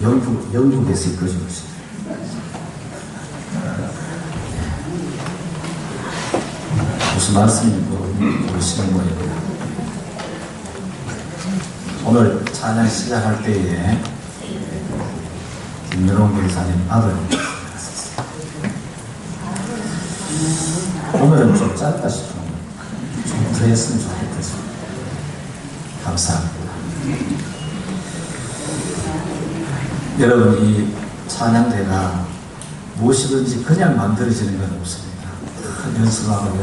영국에서 이끌어주고 있습니다. 무슨 말씀인지 모르시는 거예요. 오늘 찬양 시작할 때에 김연홍 교사님 아들 오늘은 좀 짧다 싶어요. 좀 더 했으면 좋겠어요. 감사합니다. 여러분, 이 찬양대가 무엇이든지 그냥 만들어지는 건 없습니다. 연습하고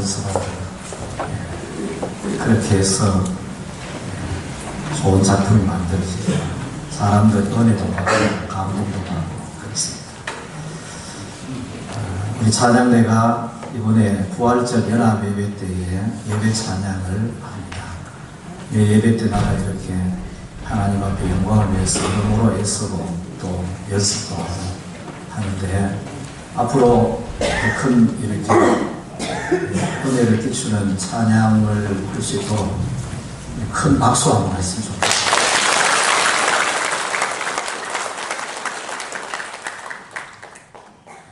그렇게 해서 좋은 작품이 만들어지고 사람들 은혜도 받고 감동도 받고 그렇습니다. 우리 찬양대가 이번에 부활절 연합 예배 때에 예배 찬양을 합니다. 예배 때마다 이렇게 하나님 앞에 영광을 위해서 영으로 애쓰고 또 연습도 하고 하는데 앞으로 큰 이렇게 은혜를 끼치는 찬양을 부를 수 있도록 큰 박수 한번 했으면 좋겠습니다.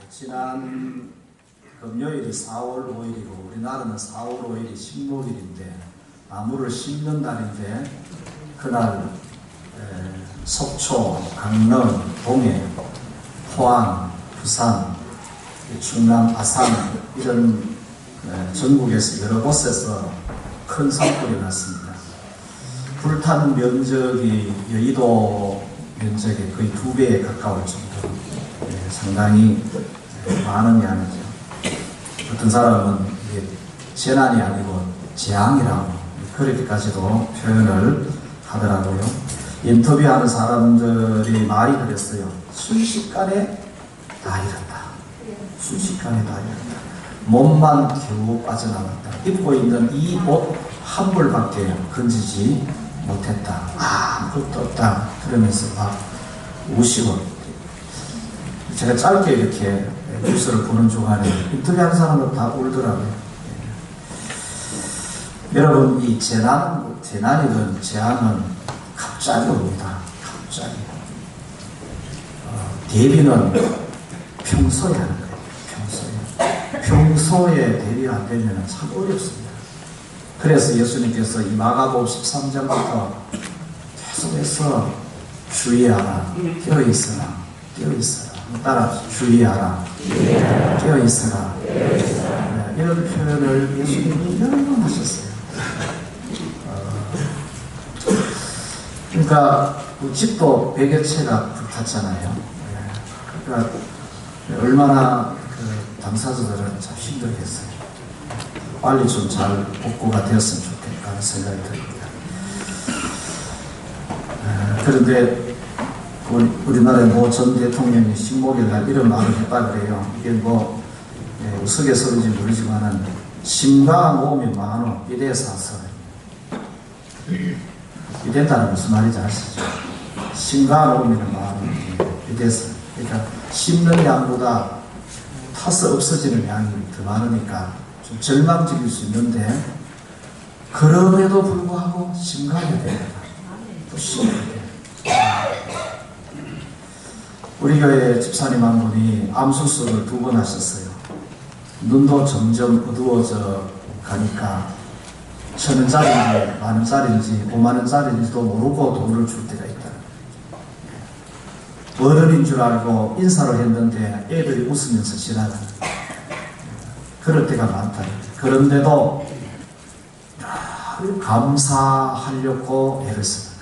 지난 금요일이 4월 5일이고 우리나라는 4월 5일이 식목일인데 나무를 심는 달인데 그날 속초, 강릉, 동해, 포항, 부산, 충남, 아산 이런 전국에서 여러 곳에서 큰 산불이 났습니다. 불탄 면적이 여의도 면적의 거의 2배에 가까울 정도로 상당히 많은 양이죠. 어떤 사람은 이게 재난이 아니고 재앙이라고 그렇게까지도 표현을 하더라고요. 인터뷰하는 사람들이 말이 그랬어요. 순식간에 다 잃었다. 순식간에 다 잃었다. 몸만 겨우 빠져나갔다. 입고 있는 이 옷 한 벌밖에 건지지 못했다. 아무것도 없다. 그러면서 막 우시고 제가 짧게 이렇게 뉴스를 보는 중간에 인터뷰하는 사람들 다 울더라고요. 여러분, 이 재난이든 재앙은 갑자기 옵니다. 갑자기. 대비는 평소에 하는 거예요. 평소에 대비가 안 되면 참 어렵습니다. 그래서 예수님께서 이 마가복음 13장부터 계속해서 주의하라, 깨어있으라, 깨어있으라. 따라 주의하라, 깨어있으라. 이런 표현을 예수님이 여러 번 하셨어요. 그러니까 집도 100여 채가 불탔잖아요. 그러니까 얼마나 그 당사자들은 참 힘들겠어요. 빨리 좀 잘 복구가 되었으면 좋겠다 하는 생각이 듭니다. 그런데 우리나라의 모 전 대통령이 식목일날 이런 말을 했다 그래요. 이게 뭐 우스갯소리인지 모르지만은 심과 모으면 많어 이래사서 이랬다는 무슨 말인지 아시죠? 심과 모으면 많어 이래서 그러니까 심는 양보다 타서 없어지는 양이 더 많으니까 좀 절망적일 수 있는데 그럼에도 불구하고 심각해야 됩니다. 또 심해야 돼요. 우리 교회 집사님 한 분이 암 수술을 2번 하셨어요. 눈도 점점 어두워져 가니까 1,000원짜리인지 10,000원짜리인지 50,000원짜리인지도 모르고 돈을 줄 때가 있다. 어른인 줄 알고 인사를 했는데 애들이 웃으면서 지나가는 그럴 때가 많다. 그런데도 감사하려고 애를 쓰는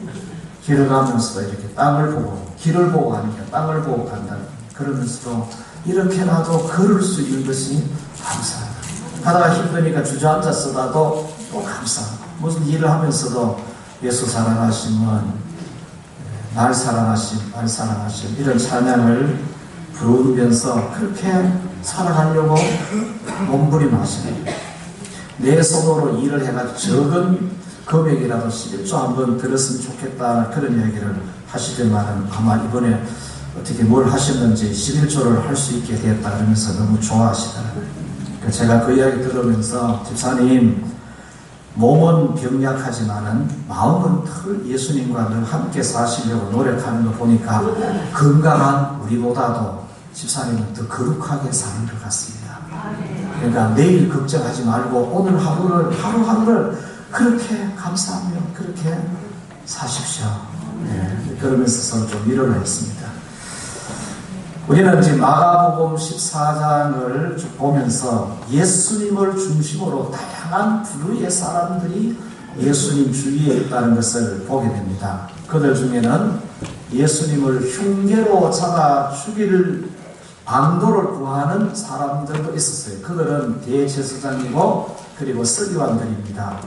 거예요. 길을 가면서도 이렇게 땅을 보고 길을 보고 가는 게 땅을 보고 간다. 그러면서도 이렇게라도 걸을 수 있는 것이 감사하다. 하다가 힘드니까 주저앉아 쓰다도 또 감사하고 무슨 일을 하면서도 예수 사랑하시면 날 사랑하심 이런 찬양을 부르면서 그렇게 살아가려고 몸부림하시는 내 손으로 일을 해가지고 적은 금액이라도 11조 한번 들었으면 좋겠다 그런 얘기를 하시더만은 아마 이번에 어떻게 뭘 하셨는지 11조를 할 수 있게 되었다 그러면서 너무 좋아하시더라고요. 제가 그 이야기 들으면서 집사님 몸은 병약하지만은 마음은 늘 예수님과 늘 함께 사시려고 노력하는 거 보니까 건강한 우리보다도 집사님은 더 거룩하게 사는 것 같습니다. 그러니까 내일 걱정하지 말고 오늘 하루하루를 그렇게 감사하며 그렇게 사십시오. 네, 그러면서 좀 위로를 했습니다. 우리는 지금 마가복음 14장을 쭉 보면서 예수님을 중심으로 다양한 부류의 사람들이 예수님 주위에 있다는 것을 보게 됩니다. 그들 중에는 예수님을 흉계로 잡아 죽일 방도를 구하는 사람들도 있었어요. 그들은 대제사장이고 그리고 서기관들입니다.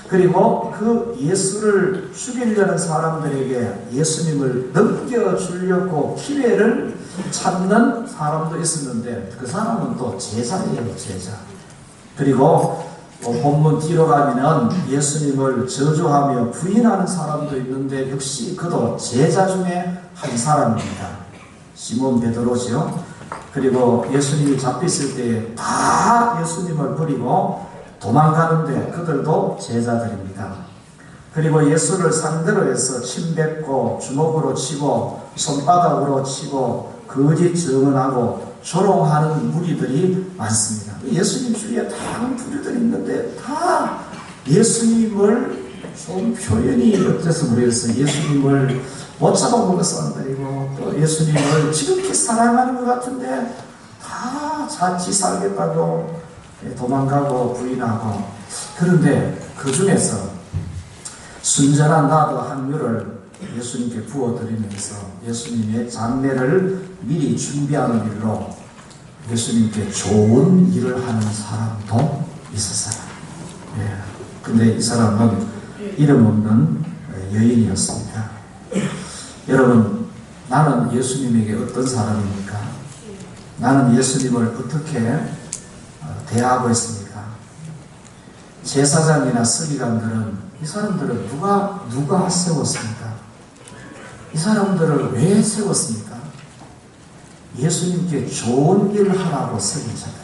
그리고 그 예수를 죽이려는 사람들에게 예수님을 넘겨주려고 기회를 찾는 사람도 있었는데 그 사람은 또 제자예요, 제자. 그리고 본문 뒤로 가면은 예수님을 저주하며 부인하는 사람도 있는데 역시 그도 제자 중에 한 사람입니다. 시몬 베드로죠. 그리고 예수님이 잡혔을 때 다 예수님을 버리고 도망가는데 그들도 제자들입니다. 그리고 예수를 상대로 해서 침뱉고 주먹으로 치고 손바닥으로 치고 거짓 증언하고 조롱하는 무리들이 많습니다. 예수님 주위에 다양한 부류들이 있는데 다 예수님을 좀 표현이 어째서 모르겠어요. 예수님을 못 잡아먹은 사람들이고 또 예수님을 지극히 사랑하는 것 같은데 다 자치 살겠다고 도망가고 부인하고. 그런데 그 중에서 순전한 나도 한류를 예수님께 부어드리면서 예수님의 장례를 미리 준비하는 일로 예수님께 좋은 일을 하는 사람도 있었어요. 예. 근데 이 사람은 이름 없는 여인이었습니다. 여러분, 나는 예수님에게 어떤 사람입니까? 나는 예수님을 어떻게 대하고 있습니까? 제사장이나 서기관들은 이 사람들은 누가 세웠습니까? 이 사람들을 왜 세웠습니까? 예수님께 좋은 일을 하라고 세운 자들입니다.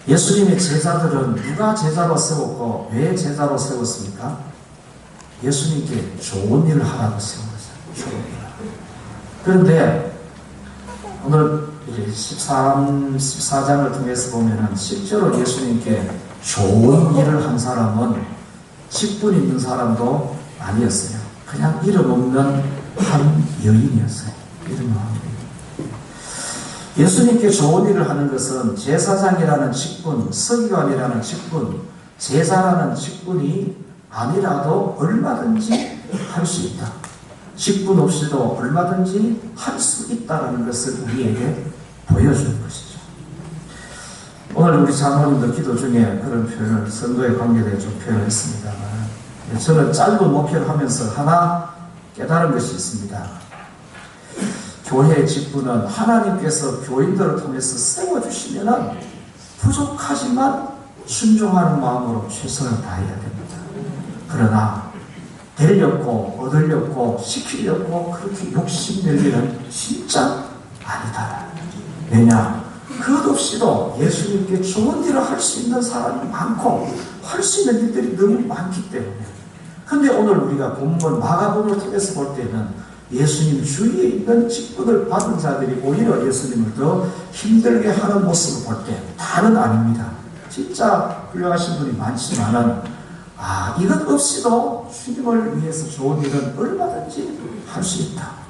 예수님의 제자들은 누가 제자로 세웠고 왜 제자로 세웠습니까? 예수님께 좋은 일을 하라고 세운 거죠. 그런데 오늘 14장을 통해서 보면은 실제로 예수님께 좋은 일을 한 사람은 직분 있는 사람도 아니었어요. 그냥 이름 없는 한 여인이었어요. 이름 없는 여인. 예수님께 좋은 일을 하는 것은 제사장이라는 직분, 서기관이라는 직분, 제사라는 직분이 아니라도 얼마든지 할 수 있다. 직분 없이도 얼마든지 할 수 있다는 것을 우리에게 보여주는 것이죠. 오늘 우리 장로님도 기도 중에 그런 표현을 선거에 관계되어 좀 표현했습니다만 저는 짧은 목회를 하면서 하나 깨달은 것이 있습니다. 교회의 직분은 하나님께서 교인들을 통해서 세워주시면 부족하지만 순종하는 마음으로 최선을 다해야 됩니다. 그러나 되려고 얻으려고 시키려고 그렇게 욕심낼 일은 진짜 아니다. 왜냐? 그것없이도 예수님께 좋은 일을 할 수 있는 사람이 많고 할 수 있는 일들이 너무 많기 때문에. 근데 오늘 우리가 본문 마가복음을 통해서 볼 때는 예수님 주위에 있는 직분을 받은 자들이 오히려 예수님을 더 힘들게 하는 모습을 볼 때 다는 아닙니다. 진짜 훌륭하신 분이 많지만은 이것 없이도 주님을 위해서 좋은 일은 얼마든지 할 수 있다.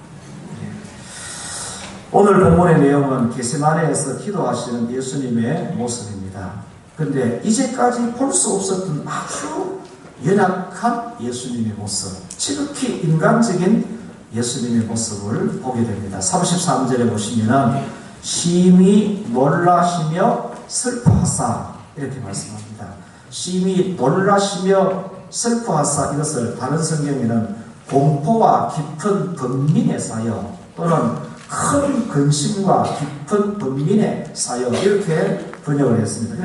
오늘 본문의 내용은 겟세마네에서 기도하시는 예수님의 모습입니다. 그런데 이제까지 볼 수 없었던 아주 연약한 예수님의 모습, 지극히 인간적인 예수님의 모습을 보게 됩니다. 33절에 보시면은 심히 놀라시며 슬퍼하사 이렇게 말씀합니다. 심히 놀라시며 슬퍼하사, 이것을 다른 성경에는 공포와 깊은 번민에 쌓여 또는 큰 근심과 깊은 번민에 쌓여 이렇게 번역을 했습니다.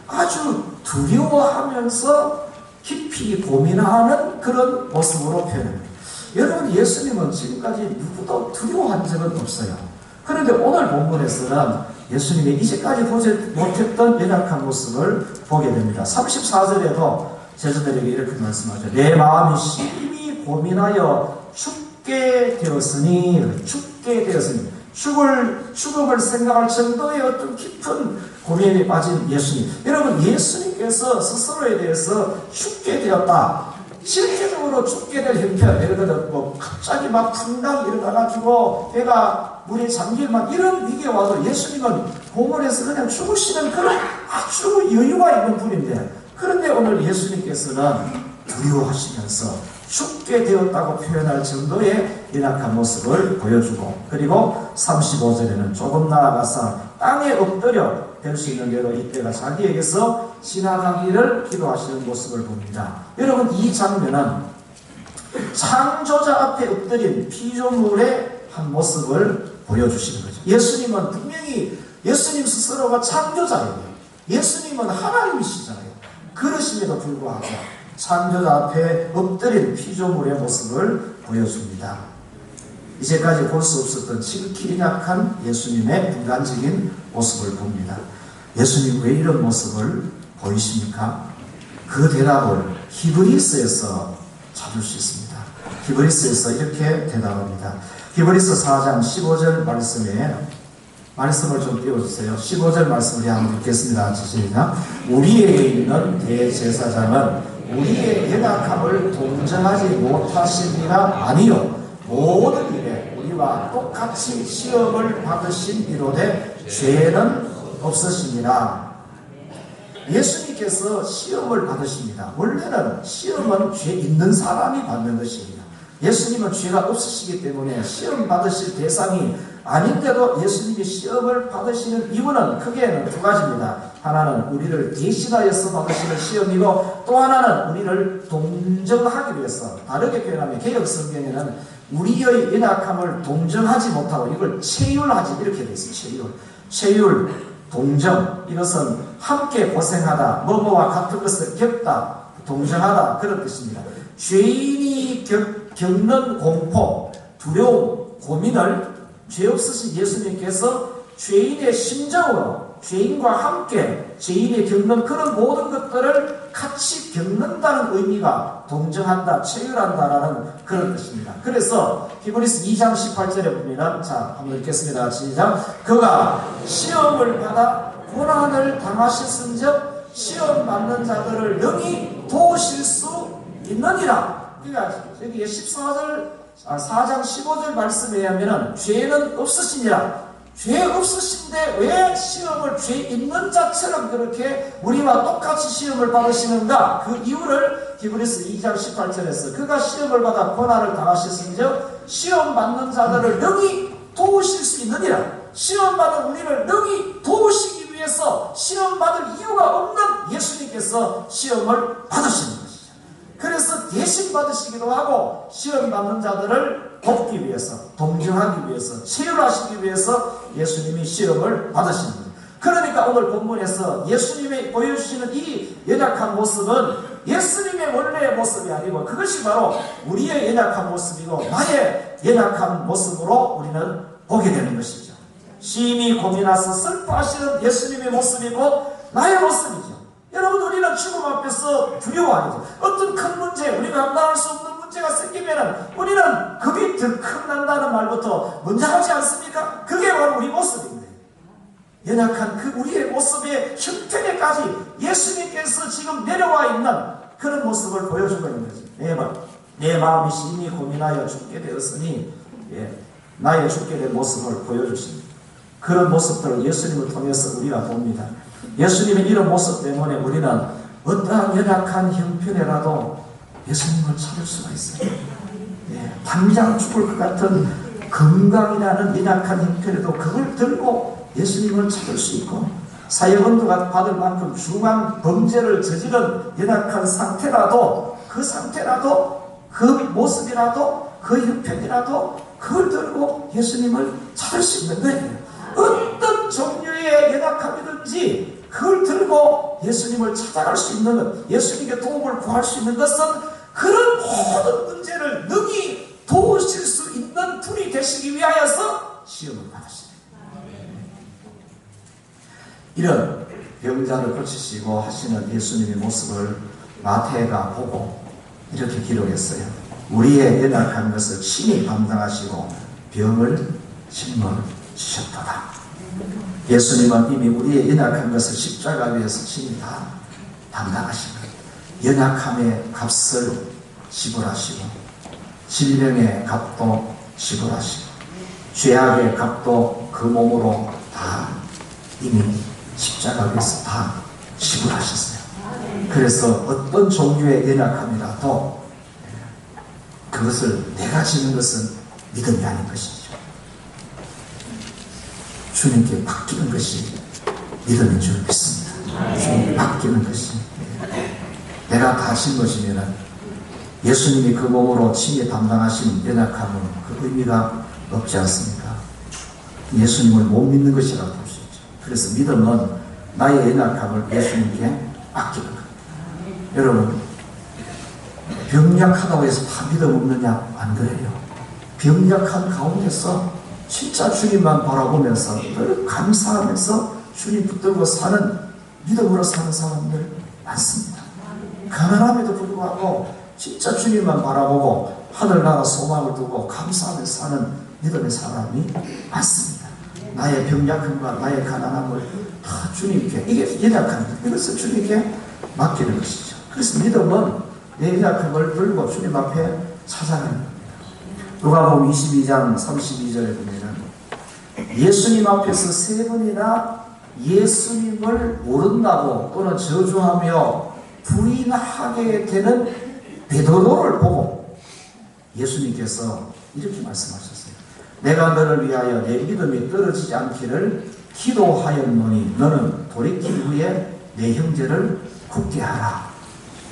아주 두려워하면서 깊이 고민하는 그런 모습으로 표현합니다. 여러분, 예수님은 지금까지 누구도 두려워한 적은 없어요. 그런데 오늘 본문에서는 예수님이 이제까지 보지 못했던 연약한 모습을 보게 됩니다. 34절에도 제자들에게 이렇게 말씀하죠. 내 마음이 심히 고민하여 죽게 되었으니 죽음을 생각할 정도의 어떤 깊은 고민에 빠진 예수님. 여러분, 예수님께서 스스로에 대해서 죽게 되었다. 실제적으로 죽게 될 형편, 예를 들어 갑자기 막 풍랑이 일어나가지고 배가 물에 잠길 막 이런 위기가 와도 예수님은 공원에서 그냥 죽으시는 그런 아주 여유가 있는 분인데, 그런데 오늘 예수님께서는 두려워하시면서 죽게 되었다고 표현할 정도의 연약한 모습을 보여주고, 그리고 35절에는 조금 나아가서 땅에 엎드려 될 수 있는 대로 이때가 자기에게서 지나가기를 기도하시는 모습을 봅니다. 여러분, 이 장면은 창조자 앞에 엎드린 피조물의 한 모습을 보여주시는 거죠. 예수님은 분명히 예수님 스스로가 창조자예요. 예수님은 하나님이시잖아요. 그러심에도 불구하고 창조자 앞에 엎드린 피조물의 모습을 보여줍니다. 이제까지 볼 수 없었던 지극히 약한 예수님의 인간적인 모습을 봅니다. 예수님 왜 이런 모습을 보이십니까? 그 대답을 히브리서에서 찾을 수 있습니다. 히브리서에서 이렇게 대답합니다. 히브리서 4장 15절 말씀을 좀 띄워주세요. 15절 말씀을 한번 읽겠습니다. 시작. 우리에게 있는 대제사장은 우리의 연약함을 동정하지 못하시니라 아니요 모든 일에 우리와 똑같이 시험을 받으신 이로되 죄는 없으시니라. 예수님께서 시험을 받으십니다. 원래는 시험은 죄 있는 사람이 받는 것입니다. 예수님은 죄가 없으시기 때문에 시험 받으실 대상이 아닌데도 예수님이 시험을 받으시는 이유는 크게는 두 가지입니다. 하나는 우리를 대신하여서 받으시는 시험이고, 또 하나는 우리를 동정하기 위해서, 다르게 표현하면 개역 성경에는 우리의 연약함을 동정하지 못하고 이걸 체휼하지 이렇게 되어 있어요. 체휼, 동정, 이것은 함께 고생하다, 뭐뭐와 같은 것을 겪다, 동정하다, 그런 뜻입니다. 죄인이 겪는 공포, 두려움, 고민을 죄 없으신 예수님께서 죄인의 심정으로 죄인과 함께 죄인이 겪는 그런 모든 것들을 같이 겪는다는 의미가 동정한다, 체휼한다라는 그런 뜻입니다. 그래서 히브리서 2장 18절에 보면, 자, 한번 읽겠습니다. 시작. 그가 시험을 받아 고난을 당하셨은즉 시험 받는 자들을 능히 도우실 수 있느니라. 그러니까 여기 4장 15절 말씀에 의하면 죄는 없으시니라. 죄 없으신데 왜 시험을 죄 있는 자처럼 그렇게 우리와 똑같이 시험을 받으시는가? 그 이유를 히브리서 2장 18절에서 그가 시험을 받아 고난을 당하셨은즉 시험 받는 자들을 능히 도우실 수 있느니라. 시험 받은 우리를 능히 도우시기 위해서 시험 받을 이유가 없는 예수님께서 시험을 받으시는 것이죠. 그래서 대신 받으시기도 하고 시험 받는 자들을 돕기 위해서, 동정하기 위해서, 체휼하시기 위해서 예수님이 시험을 받으시는 거예요. 그러니까 오늘 본문에서 예수님이 보여주시는 이 연약한 모습은 예수님의 원래의 모습이 아니고 그것이 바로 우리의 연약한 모습이고 나의 연약한 모습으로 우리는 보게 되는 것이죠. 심히 고민하서 슬퍼하시는 예수님의 모습이고 나의 모습이죠. 여러분, 우리는 죽음 앞에서 두려워하죠. 어떤 큰 문제, 우리가 감당할 수 없는 문제가 생기면 우리는 겁이 덜컥 난다는 말부터 먼저 하지 않습니까? 그게 바로 우리 모습입니다. 연약한 그 우리의 모습의 형편에까지 예수님께서 지금 내려와 있는 그런 모습을 보여주고 있는 거죠. 내 마음이 심히 고민하여 죽게 되었으니, 나의 죽게 된 모습을 보여주십니다. 그런 모습들을 예수님을 통해서 우리가 봅니다. 예수님의 이런 모습 때문에 우리는 어떠한 연약한 형편에라도 예수님을 찾을 수가 있어요. 당장 죽을 것 같은 건강이라는 연약한 형편에도 그걸 들고 예수님을 찾을 수 있고, 사형언도가 받을 만큼 중한 범죄를 저지른 연약한 상태라도 그 모습이라도 그 형편이라도 그걸 들고 예수님을 찾을 수 있는 거예요. 어떤 종류의 연약함이든지 그걸 들고 예수님을 찾아갈 수 있는 것, 예수님께 도움을 구할 수 있는 것은 그런 모든 문제를 능히 도우실 수 있는 분이 되시기 위하여서 시험을 받으십니다. 이런 병자를 고치시고 하시는 예수님의 모습을 마태가 보고 이렇게 기록했어요. 우리의 연약한 것을 친히 감당하시고 병을 짊어지셨도다. 예수님은 이미 우리의 연약한 것을 십자가 위에서 친히 다 담당하신 거예요. 연약함의 값을 지불하시고 질병의 값도 지불하시고 죄악의 값도 그 몸으로 다 이미 십자가 위에서 다 지불하셨어요. 그래서 어떤 종류의 연약함이라도 그것을 내가 지는 것은 믿음이 아닌 것이죠. 주님께 맡기는 것이 믿음인 줄 믿습니다. 주님께 맡기는 것이. 내가 다 짊어지면은 예수님이 그 몸으로 친히 담당하신 연약함은 그 의미가 없지 않습니까? 예수님을 못 믿는 것이라고 볼 수 있죠. 그래서 믿음은 나의 연약함을 예수님께 맡기는 겁니다. 여러분, 병약하다고 해서 다 믿음 없느냐? 안 그래요. 병약한 가운데서 진짜 주님만 바라보면서 늘 감사하면서 주님 붙들고 사는, 믿음으로 사는 사람들 많습니다. 가난함에도 불구하고 진짜 주님만 바라보고 하늘나라 소망을 두고 감사하면서 사는 믿음의 사람이 많습니다. 나의 병약함과 나의 가난함을 다 주님께, 이게 연약함입니다. 이것을 주님께 맡기는 것이죠. 그래서 믿음은 내 연약함을 들고 주님 앞에 찾아가는 겁니다. 누가복음 22장 32절에 보면은 예수님 앞에서 3번이나 예수님을 모른다고 또는 저주하며 부인하게 되는 베드로를 보고 예수님께서 이렇게 말씀하셨어요. 내가 너를 위하여 내 믿음이 떨어지지 않기를 기도하였노니 너는 돌이킨 후에 내 형제를 굳게 하라.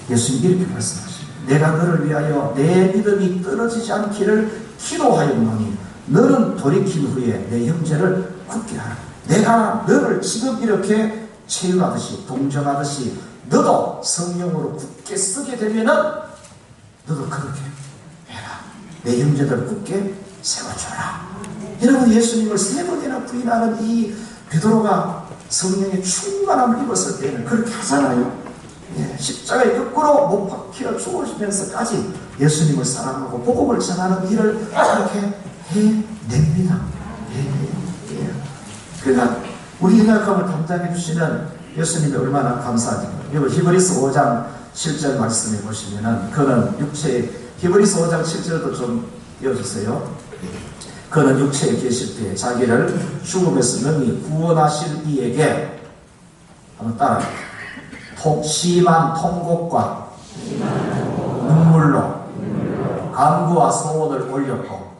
예수님 이렇게 말씀하십니다. 내가 너를 위하여 내 믿음이 떨어지지 않기를 기도하였노니 너는 돌이킨 후에 내 형제를 굳게 하라. 내가 너를 지금 이렇게 체육하듯이 동정하듯이 너도 성령으로 굳게 쓰게 되면은 너도 그렇게 해라. 내 형제들 굳게 세워줘라. 여러분, 예수님을 3번이나 부인하는 이 베드로가 성령의 충만함을 입었을 때는 그렇게 하잖아요. 십자가에 거꾸로 못 박혀 죽으시면서까지 예수님을 사랑하고 복음을 전하는 일을 그렇게 해냅니다. 그러니까 우리 연약함을 담당해 주시는 예수님이 얼마나 감사하죠. 여러분, 히브리서 5장 7절 말씀해 보시면은 그는 육체에, 히브리서 5장 7절도 좀 띄워주세요. 그는 육체에 계실 때 자기를 죽음에서 능히 구원하실 이에게, 한번 따라해요. 심한 통곡과 눈물로 간구와 소원을 올렸고,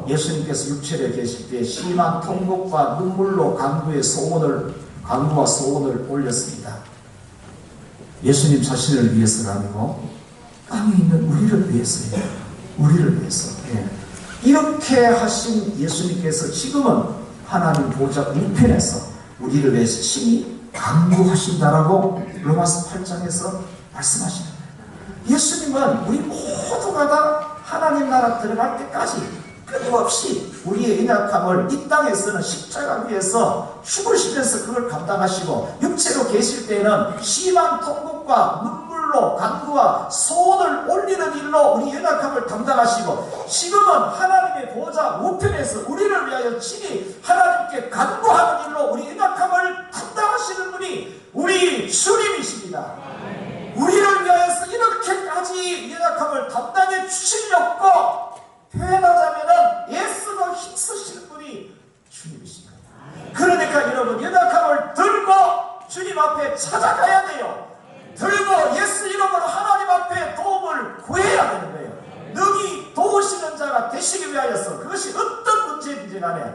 예수님께서 육체에 계실 때 심한 통곡과 눈물로 간구와 소원을 올렸습니다. 예수님 자신을 위해서가 아니고 땅에 있는 우리를 위해서예요. 우리를 위해서. 이렇게 하신 예수님께서 지금은 하나님 보좌 우편에서 우리를 위해서 친히 간구하신다라고 로마서 8장에서 말씀하시는 거예요. 예수님은 우리 모두가 다 하나님 나라 들어갈 때까지 끊임없이 우리의 연약함을 이 땅에서는 십자가 위에서 죽으시면서 그걸 감당하시고, 육체로 계실 때는 심한 통곡과 눈물로 간구와 소원을 올리는 일로 우리 연약함을 담당하시고, 지금은 하나님의 보좌 우편에서 우리를 위하여 친히 하나님께 간구하는 일로 우리 연약함을 담당하시는 분이 우리 주님이십니다. 우리를 위하여서 이렇게까지 연약함을 담당해 주시려고, 표현하자면은 예수가 힘쓰시는 분이 주님이십니다. 그러니까 여러분, 연약함을 들고 주님 앞에 찾아가야 돼요. 들고 예수 이름으로 하나님 앞에 도움을 구해야 되는 거예요. 능히 도우시는 자가 되시기 위하여서, 그것이 어떤 문제인지 간에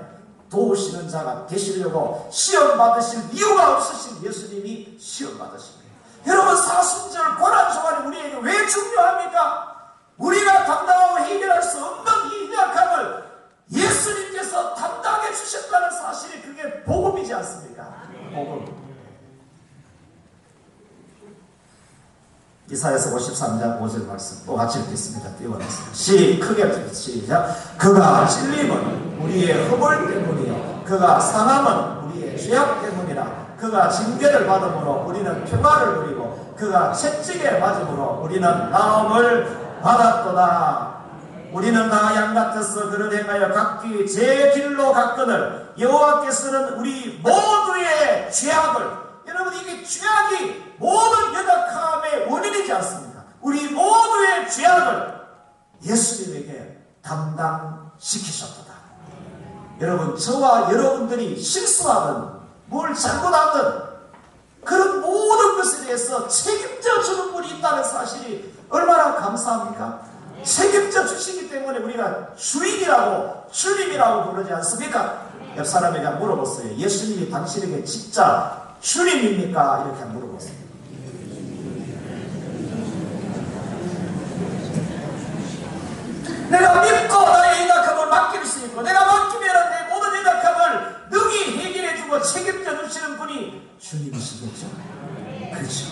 도우시는 자가 되시려고 시험 받으실 이유가 없으신 예수님이 시험 받으신 거예요. 여러분, 사순절 고난주간이 우리에게 왜 중요합니까? 우리가 감당하고 해결할 수 없는 이 연약함을 예수님께서 담당해 주셨다는 사실이, 그게 복음이지 않습니까? 복음. 이사야서 53장 5절 말씀 또 같이 읽겠습니다. 띄워놨습니다. 크게 시작. 그가 찔림은 우리의 허물 때문이요 그가 상함은 우리의 죄악 때문이라. 그가 징계를 받음으로 우리는 평화를 누리고 그가 채찍에 맞음으로 우리는 나음을 받았도다. 우리는 다 양같아서 그를 행하여 각기 제 길로 갔거늘 여호와께서는 우리 모두의 죄악을, 여러분 이게 죄악이 모든 연약함의 원인이지 않습니까? 우리 모두의 죄악을 예수님에게 담당시키셨도다. 여러분, 저와 여러분들이 실수하든 뭘 잘못하든 그런 모든 것에 대해서 책임져 주는 분이 있다는 사실이 얼마나 감사합니까? 책임져 주시기 때문에 우리가 주인이라고, 주님이라고 부르지 않습니까? 옆 사람에게 물어봤어요. 예수님이 당신에게 진짜 주님입니까? 이렇게 물어봤어요. 내가 믿고 나의 연약함을 맡길 수 있고 내가 맡기면 내 모든 연약함을 능히 해결해주고 책임져 주시는 분이 주님이시겠죠? 그렇죠.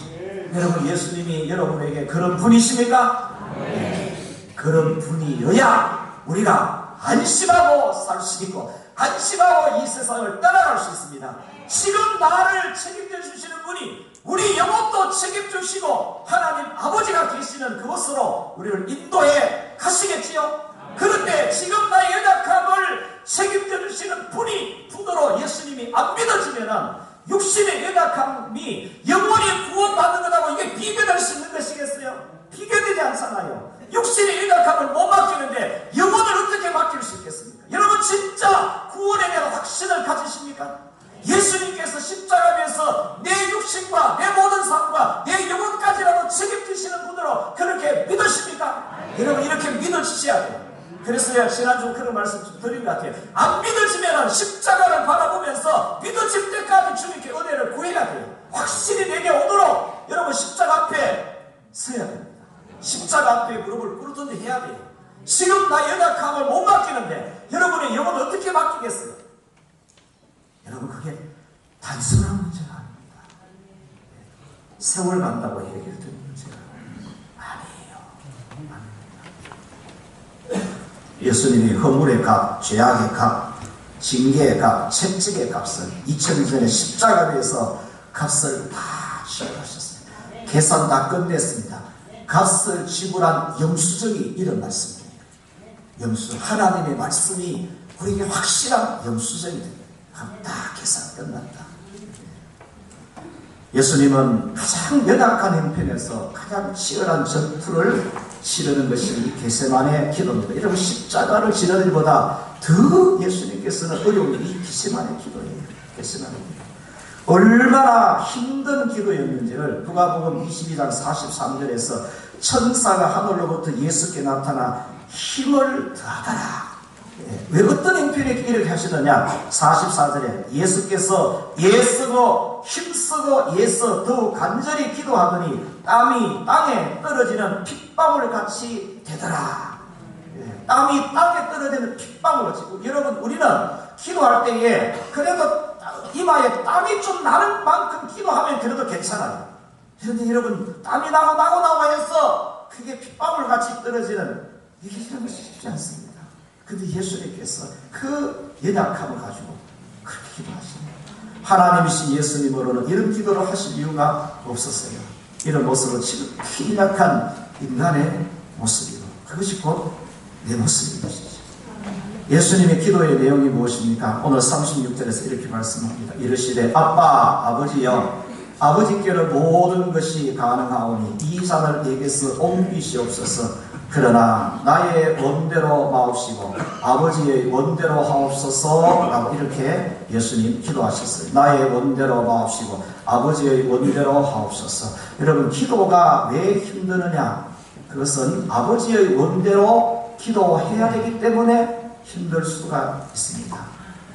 여러분, 예수님이 여러분에게 그런 분이십니까? 네. 그런 분이어야 우리가 안심하고 살 수 있고 안심하고 이 세상을 따라갈 수 있습니다. 지금 나를 책임져 주시는 분이 우리 영혼도 책임주시고 하나님 아버지가 계시는 그곳으로 우리를 인도해 가시겠지요. 그런데 지금 나의 연약함을 책임져 주시는 분으로 예수님이 안 믿어지면은 육신의 연약함이 영원히 구원받는 것하고 이게 비교될 수 있는 것이겠어요? 비교되지 않잖아요. 육신의 연약함을 못 맡기는데 영혼을 어떻게 맡길 수 있겠습니까? 여러분, 진짜 구원에 대한 확신을 가지십니까? 예수님께서 십자가에서 내 육신과 내 모든 삶과 내 영혼까지라도 책임지시는 분으로 그렇게 믿으십니까? 여러분, 이렇게 믿어지셔야 돼요. 그래서 제가 지난주 그런 말씀 좀 드린 것 같아요. 안 믿어지면 십자가를 바라보면서 믿어질 때까지 주님께 은혜를 구해야 돼요. 확실히 내게 오도록 여러분 십자가 앞에 서야 됩니다. 십자가 앞에 무릎을 꿇든지 해야 돼요. 지금 나 연약함을 못 맡기는데 여러분의 영혼을 어떻게 맡기겠어요? 여러분, 그게 단순한 문제가 아닙니다. 세월 간다고 해결되는 문제가 아니에요. 예수님이 허물의 값, 죄악의 값, 징계의 값, 채찍의 값을 2000년 전에 십자가에서 값을 다 지불하셨습니다. 계산 다 끝냈습니다. 값을 지불한 영수증이 이런 말씀이에요. 영수, 하나님의 말씀이 우리에게 확실한 영수증이 됩니다. 다 계산 끝났다. 예수님은 가장 연약한 형편에서 가장 치열한 전투를 치르는 것이 이 겟세마네 기도입니다. 여러분, 십자가를 지는 일보다 더 예수님께서는 어려운 이 겟세마네 기도예요. 겟세마네 기도. 얼마나 힘든 기도였는지를 누가복음 22장 43절에서 천사가 하늘로부터 예수께 나타나 힘을 더하더라. 왜 어떤 형편에 이렇게 하시느냐? 44절에 예수께서 애쓰고 힘쓰고 애써 더욱 간절히 기도하더니 땀이 땅에 떨어지는 핏방울 같이 되더라. 땀이 땅에 떨어지는 핏방울 같이. 여러분, 우리는 기도할 때에 그래도 이마에 땀이 좀 나는 만큼 기도하면 그래도 괜찮아요. 그런데 여러분, 땀이 나고 해서 그게 핏방울 같이 떨어지는 이게 이런 것이 쉽지 않습니다. 근데 예수님께서 그 연약함을 가지고 그렇게 기도하십니다. 하나님이신 예수님으로는 이런 기도를 하실 이유가 없었어요. 이런 모습으로 지극히 연약한 인간의 모습이고 그것이 곧 내 모습인 것이죠. 예수님의 기도의 내용이 무엇입니까? 오늘 36절에서 이렇게 말씀합니다. 이르시되 아빠, 아버지여, 아버지께로 모든 것이 가능하오니 이 잔을 내게서 옮기시옵소서. 그러나 나의 원대로 마옵시고 아버지의 원대로 하옵소서 라고 이렇게 예수님 기도하셨어요. 나의 원대로 마옵시고 아버지의 원대로 하옵소서. 여러분, 기도가 왜 힘드느냐? 그것은 아버지의 원대로 기도해야 되기 때문에 힘들 수가 있습니다.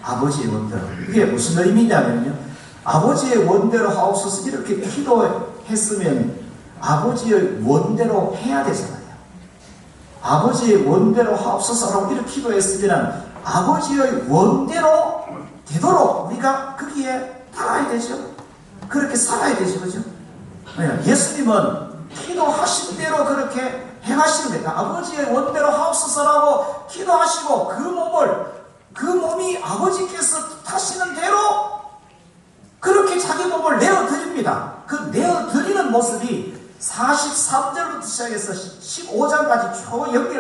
아버지의 원대로. 이게 무슨 의미냐면요, 아버지의 원대로 하옵소서 이렇게 기도했으면 아버지의 원대로 해야 되잖아요. 아버지의 원대로 하옵소서라고 이렇게 기도했으면 아버지의 원대로 되도록 우리가 거기에 따라야 되죠. 그렇게 살아야 되죠. 그죠? 예수님은 기도하신 대로 그렇게 행하시는 거예요. 아버지의 원대로 하옵소서라고 기도하시고 그 몸이 아버지께서 다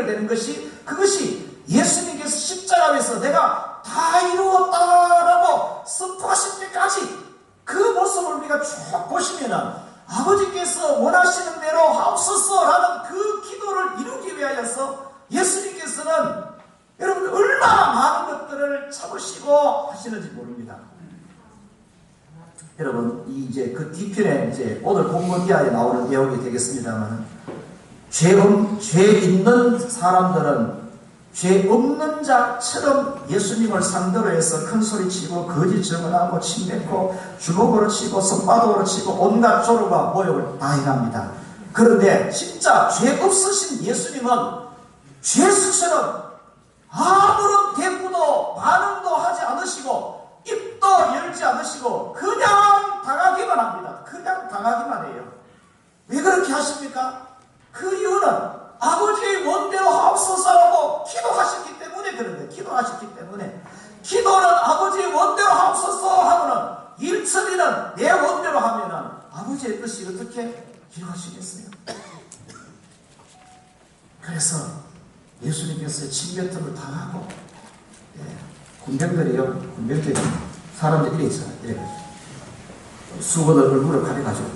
해결되는 것이, 그것이 예수님께서 십자가에서 내가 다 이루었다라고 선포하실 때까지 그 모습을 우리가 쭉 보시면은 아버지께서 원하시는 대로 하옵소서라는 그 기도를 이루기 위하여서 예수님께서는 여러분 얼마나 많은 것들을 참으시고 하시는지 모릅니다. 여러분, 이제 그 뒤편에 이제 오늘 본문 이하에 나오는 내용이 되겠습니다만, 죄 있는 사람들은 죄 없는 자처럼 예수님을 상대로 해서 큰 소리 치고 거짓 증언하고 침뱉고 주먹으로 치고 손바닥으로 치고 온갖 조롱과 모욕을 다 행합니다. 그런데 진짜 죄 없으신 예수님은 죄수처럼 아무런 대꾸도 반응도 하지 않으시고 입도 열지 않으시고 그냥 당하기만 합니다. 그냥 당하기만 해요. 왜 그렇게 하십니까? 그 이유는 아버지의 원대로 하옵소서라고 기도하셨기 때문에 그런데, 기도하셨기 때문에, 기도는 아버지의 원대로 하옵소서 하면은 일처리는 내 원대로 하면은 아버지의 뜻이 어떻게 이루어지겠어요? 그래서 예수님께서 침뱉음을 당하고, 군병들이 사람들이 이래 있잖아요. 수건을 얼굴을 가려가지고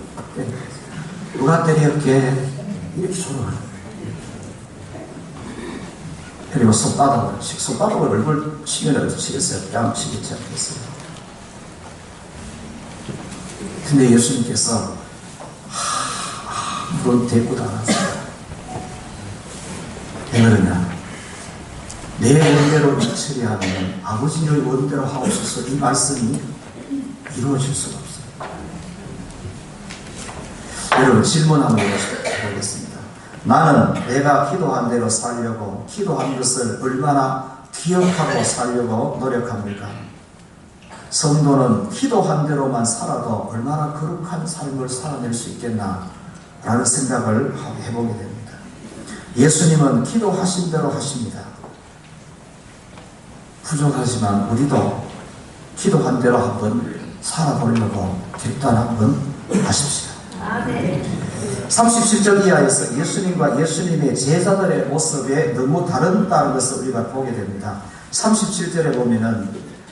누가 때렸게 이렇게 조롱하는 거예요. 그리고 손바닥을 얼굴 치면은 치겠어요? 뺨 치겠지 않겠어요? 근데 예수님께서 아무런 대꾸도 안 하세요. 왜 그러냐? 내 원대로 처리하면 아버지의 원대로 하옵소서, 이 말씀이 이루어질 수가 없어요. 여러분, 질문 한번 해보겠습니다. 나는 내가 기도한 대로 살려고, 기도한 것을 얼마나 기억하고 살려고 노력합니까? 성도는 기도한 대로만 살아도 얼마나 거룩한 삶을 살아낼 수 있겠나 라는 생각을 해보게 됩니다. 예수님은 기도하신 대로 하십니다. 부족하지만 우리도 기도한 대로 한번 살아보려고 결단 한번 하십시오. 37절 이하에서 예수님과 예수님의 제자들의 모습에 너무 다른다는 것을 우리가 보게 됩니다. 37절에 보면은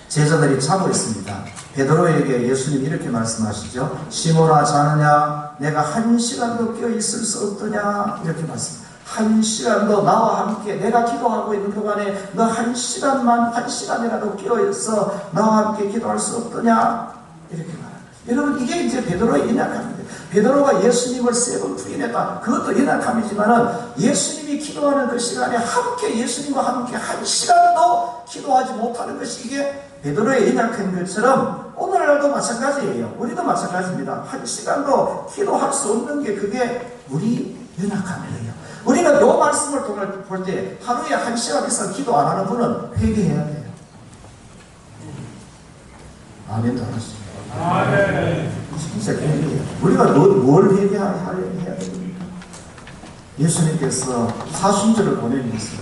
제자들이 자고 있습니다. 베드로에게 예수님이 이렇게 말씀하시죠. 시몬아, 자느냐? 내가 한 시간도 깨어 있을 수 없더냐? 이렇게 말씀합니다. 한 시간도 나와 함께, 내가 기도하고 있는 동안에 너 한 시간이라도 깨어있어 나와 함께 기도할 수 없더냐? 이렇게 말합니다. 여러분, 이게 이제 베드로의 연약함입니다. 베드로가 예수님을 3번 부인했다. 그것도 연약함이지만은 예수님이 기도하는 그 시간에 함께, 예수님과 함께 한 시간도 기도하지 못하는 것이 이게 베드로의 연약한 것처럼 오늘날도 마찬가지예요. 우리도 마찬가지입니다. 한 시간도 기도할 수 없는 게 그게 우리 연약함이에요. 우리가 이 말씀을 볼 때 하루에 1시간 이상 기도 안 하는 분은 회개해야 돼요. 아멘도 안 하시죠. 진짜 회개해요. 우리가 뭘 회개해야 됩니까? 예수님께서 사순절을 보내면서,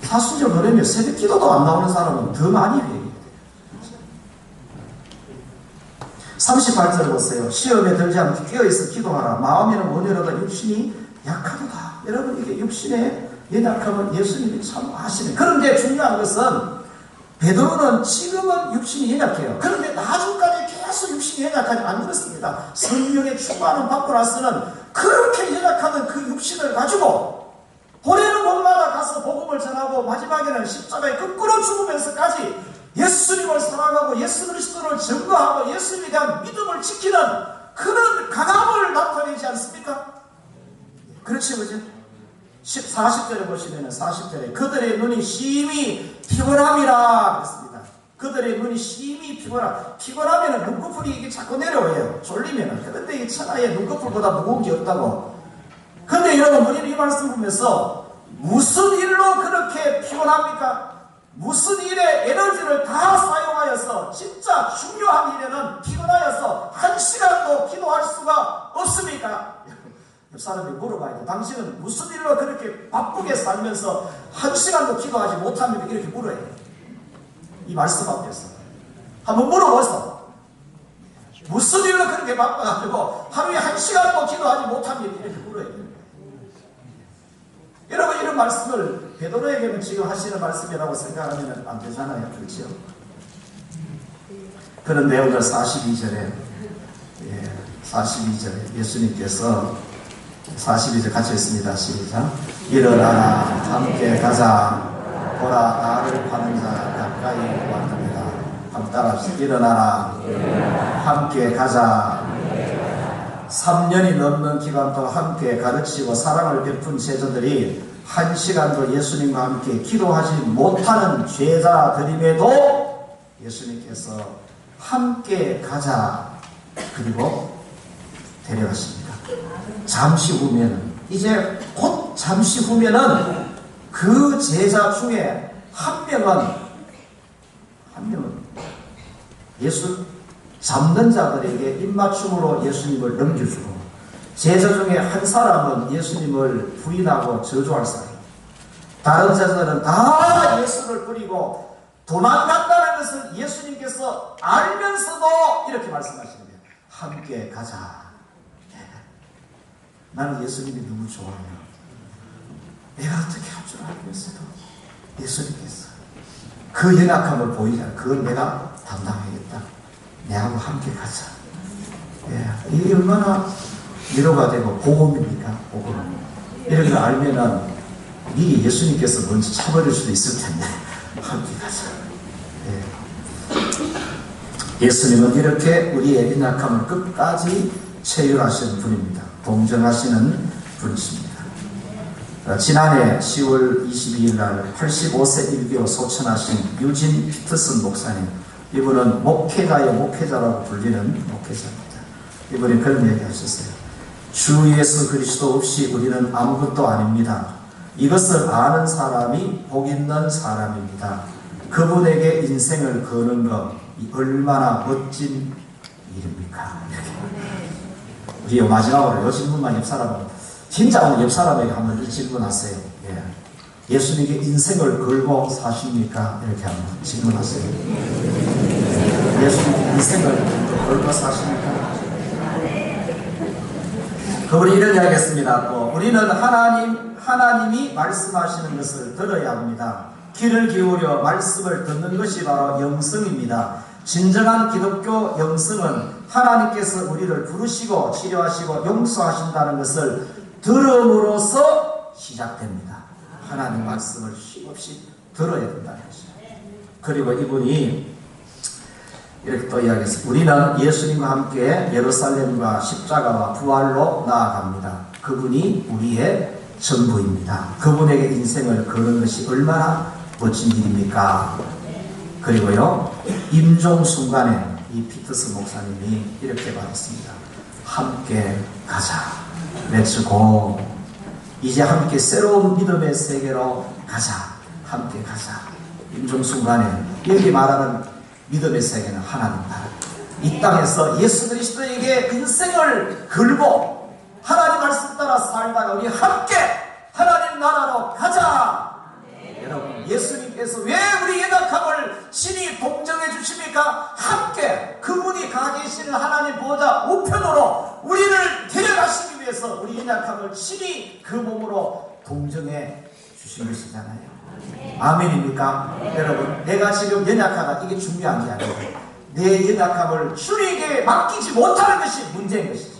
사순절 보내면 새벽 기도도 안 나오는 사람은 더 많이 회개해야 돼요. 38절 보세요. 시험에 들지 않게 깨어있어 기도하라. 마음에는 원해로다 육신이 약하도다. 여러분, 이게 육신의 연약함은 예수님이 참 아시네. 그런데 중요한 것은 베드로는 지금은 육신이 연약해요. 그런데 나중까지 계속 육신이 연약하지 안 그렇습니다. 성령의 충만을 받고 나서는 그렇게 연약하던 그 육신을 가지고 보내는 곳마다 가서 복음을 전하고 마지막에는 십자가에 거꾸로 죽으면서까지 예수님을 사랑하고 예수 그리스도를 증거하고 예수님에 대한 믿음을 지키는 그런 강함을 나타내지 않습니까? 그렇지, 그죠? 40절에 보시면은 40절에 그들의 눈이 심히 피곤함이라 그랬습니다. 그들의 눈이 심히 피곤하면은 눈꺼풀이 이게 자꾸 내려와요. 졸리면은. 그런데 이 천하에 눈꺼풀보다 무거운 게 없다고. 근데 여러분, 우리는 이 말씀 보면서 무슨 일로 그렇게 피곤합니까? 무슨 일에 에너지를 다 사용하여서 진짜 중요한 일에는 피곤하여서 1시간도 기도할 수가 없습니까? 사람이 물어봐야 돼. 당신은 무슨 일로 그렇게 바쁘게 살면서 1시간도 기도하지 못합니까? 이렇게 물어야 돼. 이 말씀 앞에서 한번 물어보세요. 무슨 일로 그렇게 바빠가지고 하루에 1시간도 기도하지 못합니까? 이렇게 물어야 돼. 여러분, 이런 말씀을 베드로에게는 지금 하시는 말씀이라고 생각하면 안 되잖아요. 그렇죠? 그런데 오늘 42절에 42절에 예수님께서 42절 같이 읽습니다. 시작. 일어나라, 함께 가자. 보라, 나를 파는 자 가까이 왔느니라. 한번 따라합시다. 일어나라, 함께 가자. 3년이 넘는 기간 동안 함께 가르치고 사랑을 베푼 제자들이 한 시간도 예수님과 함께 기도하지 못하는 제자들임에도 예수님께서 함께 가자, 그리고 데려가십니다. 잠시 후면은, 이제 곧 잠시 후면은 그 제자 중에 한 명은 예수 잡는 자들에게 입맞춤으로 예수님을 넘겨주고, 제자 중에 한 사람은 예수님을 부인하고 저주할 사람, 다른 제자들은 다 예수를 뿌리고 도망간다는 것을 예수님께서 알면서도 이렇게 말씀하시는 거예요. 함께 가자. 나는 예수님이 너무 좋아요. 내가 어떻게 할 줄 알겠어도 예수님께서 그 연약함을 보이잖아. 그걸 내가 담당하겠다. 내하고 함께 가자. 이게 얼마나 위로가 되고 복음입니까? 복음. 이런 걸 알면은 미리 예수님께서 먼저 차버릴 수도 있을 텐데 함께 가자. 예수님은 이렇게 우리의 연약함을 끝까지 체휼하시는 분입니다. 동정하시는 분이십니다. 지난해 10월 22일 날 85세 일교 소천하신 유진 피터슨 목사님, 이분은 목회자의 목회자라고 불리는 목회자입니다. 이분이 그런 얘기 하셨어요. 주 예수 그리스도 없이 우리는 아무것도 아닙니다. 이것을 아는 사람이 복 있는 사람입니다. 그분에게 인생을 거는 것 얼마나 멋진 일입니까? 우리 마지막으로 이 질문만 옆 사람은, 진짜 오늘 옆 사람에게 한번 이 질문하세요. 예수님께 인생을 걸고 사십니까? 이렇게 한번 질문하세요. 예수님께 인생을 걸고 사십니까? 그분이 이런 이야기 했습니다. 또 우리는 하나님이 말씀하시는 것을 들어야 합니다. 귀를 기울여 말씀을 듣는 것이 바로 영성입니다. 진정한 기독교 영성은 하나님께서 우리를 부르시고 치료하시고 용서하신다는 것을 들음으로써 시작됩니다. 하나님 말씀을 쉼없이 들어야 된다는 것이죠. 그리고 이분이 이렇게 또 이야기했습니다. 우리는 예수님과 함께 예루살렘과 십자가와 부활로 나아갑니다. 그분이 우리의 전부입니다. 그분에게 인생을 거는 것이 얼마나 멋진 일입니까? 그리고요, 임종 순간에 이 피터스 목사님이 이렇게 말했습니다. 함께 가자. Let's go. 이제 함께 새로운 믿음의 세계로 가자. 함께 가자. 임종 순간에 여기 말하는 믿음의 세계는 하나님 나라. 이 땅에서 예수 그리스도에게 인생을 걸고 하나님 말씀 따라 살다가 우리 함께 하나님 나라로 가자. 여러분, 예수님께서 왜 우리 연약함을 친히 동정해 주십니까? 함께 그분이 가 계시는 하나님 보좌 우편으로 우리를 데려가시기 위해서 우리 연약함을 친히 그 몸으로 동정해 주신 것이잖아요. 아멘입니까? 여러분, 내가 지금 연약하다, 이게 중요한 게 아니에요. 내 연약함을 주님에게 맡기지 못하는 것이 문제인 것이죠.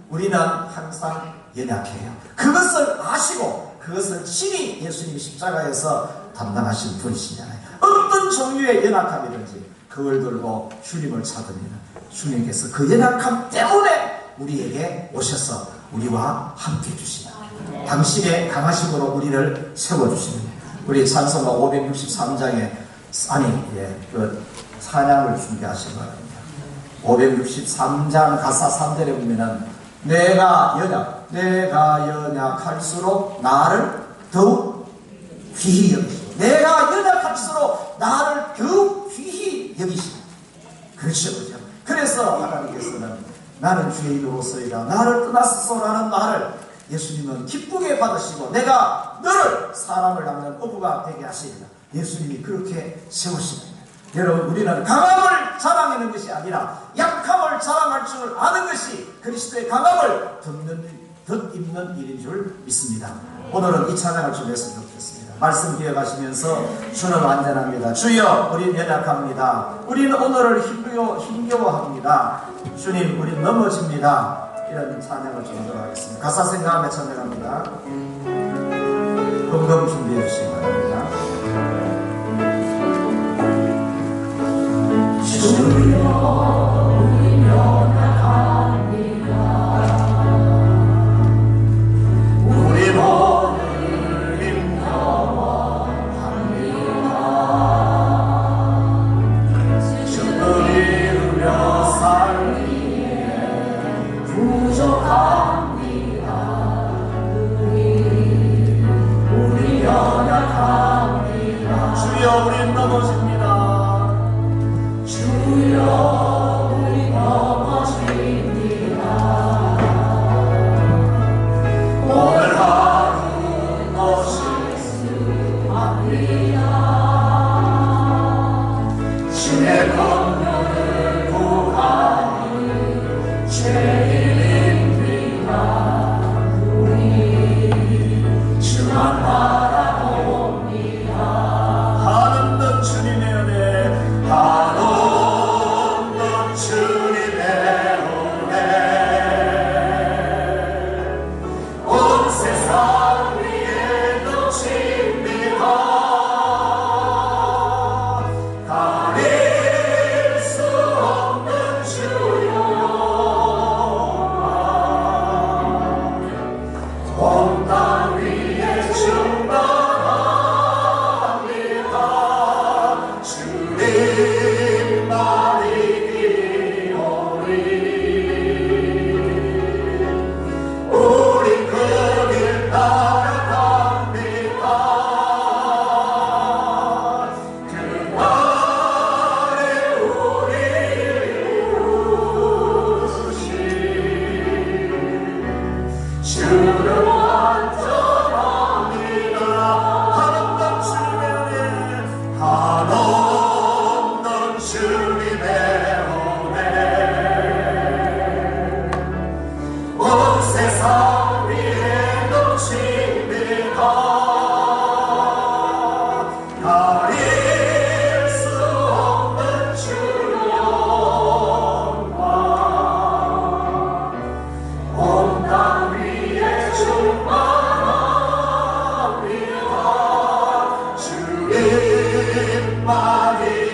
우리는 항상 연약해요. 그것을 아시고 그것을 친히 예수님이 십자가에서 담당하신 분이시잖아요. 어떤 종류의 연약함이든지 그걸 들고 주님을 찾으면 주님께서 그 연약함 때문에 우리에게 오셔서 우리와 함께 해주시다. 당신의 강하심으로 우리를 세워주시는, 우리 찬송가 563장에 그 찬양을 준비하신 바랍니다. 563장 가사 3절에 보면은 내가 연약할수록 나를 더욱 귀히 여기시고, 내가 연약할수록 나를 더욱 귀히 여기시고. 그렇죠. 그래서 하나님께서는 나는 죄인으로서이다, 나를 떠났소라는 말을 예수님은 기쁘게 받으시고 내가 너를 사람을 낳는 어부가 되게 하시리라. 예수님이 그렇게 세우십니다. 여러분, 우리는 강함을 자랑하는 것이 아니라 약함을 자랑할 줄 아는 것이 그리스도의 강함을 덧입는 일인 줄 믿습니다. 오늘은 이 찬양을 좀 했으면 좋겠습니다. 말씀 기억하시면서 주는 완전합니다. 주여 우린 연약합니다. 우리는 오늘을 힘겨워합니다. 주님 우린 넘어집니다. 이런 찬양을 좀 하도록 하겠습니다. 가사 생각하며 찬양합니다. 금금 준비해 주시기 바랍니다. 주여 우린 연약합니다. 우린 오늘 힘겨워합니다. 주를 이루며 살기에 부족합니다. 우린 연약합니다. 주여 우린 넘어집니다. 주여 우리 넘어집니다. 오늘 하루도 실수합니다. 주의 권면을 구하니 죄인입니다. 우리 주만 바라봅니다. 한없는 주님의 은혜 주님의 은혜 온 세상 위에 넘칩니다. 가릴 수 없는 주의 영광 온 땅 위에 충만합니다. 주님만이 주님만이